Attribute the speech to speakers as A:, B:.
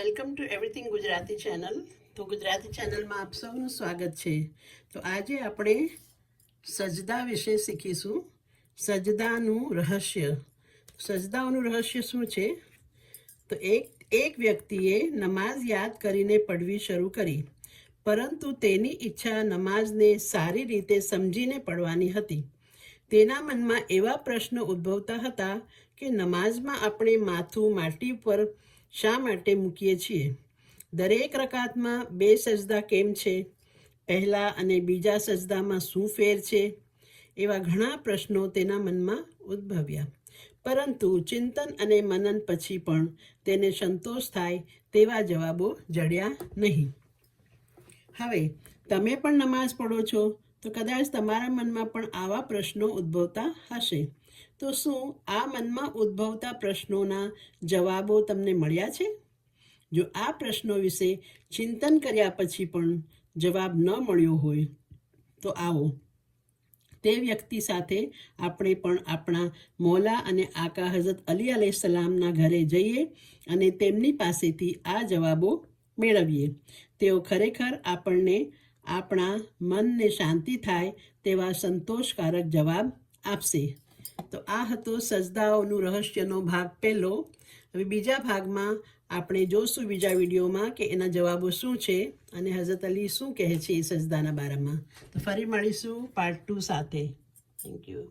A: Welcome to everything Gujarati channel. તો ગુજરાતી ચેનલમાં આપ સૌનું સ્વાગત છે. તો આજે આપણે સજદા વિશે શીખીશું. સજદાનું રહસ્ય. સજદાઓનું રહસ્ય શું છે? તો એક વ્યક્તિએ નમાઝ યાદ કરીને પડવી શરૂ કરી, પરંતુ તેની ઈચ્છા નમાઝને સારી રીતે સમજીને પડવાની હતી. તેના મનમાં એવા પ્રશ્નો ઉદ્ભવતા હતા કે નમાઝમાં આપણે માથું માટી પર શા માટે મૂકીએ છીએ? દરેક રકાતમાં 2 સજદા કેમ છે? પહેલા અને બીજા સજદામાં શું ફેર છે? એવા ઘણા પ્રશ્નો તેના મનમાં ઉદ્ભવ્યા. પરંતુ ચિંતન અને મનન પછી પણ તેને સંતોષ થાય તેવા જવાબો જડ્યા નહીં. હવે તમે પણ નમાઝ પઢો છો, તો કદાચ તમારા મનમાં પણ આવા પ્રશ્નો ઉદ્ભવતા હશે. તો શું આ મનમાં ઉદ્ભવતા પ્રશ્નોના જવાબો તમને મળ્યા છે? જો આ પ્રશ્નો વિશે ચિંતન કર્યા પછી પણ જવાબ ન મળ્યો હોય, તો આવો તે વ્યક્તિ સાથે આપણે પણ આપણા મૌલા અને આકા હઝરત અલી અલૈહિસ્સલામના ઘરે જઈએ અને તેમની પાસેથી આ જવાબો મેળવીએ. તેઓ ખરેખર આપણને આપણા મનને શાંતિ થાય તેવા સંતોષકારક જવાબ આપશે. તો આ હતો સજદાઓનું રહસ્યનો ભાગ પહેલો. હવે બીજા ભાગમાં આપણે જોશું બીજા વિડીયોમાં કે એના જવાબો શું છે અને હઝરત અલી શું કહે છે એ સજદાના બારામાં. તો ફરી મળીશું પાર્ટ 2 સાથે. Thank you.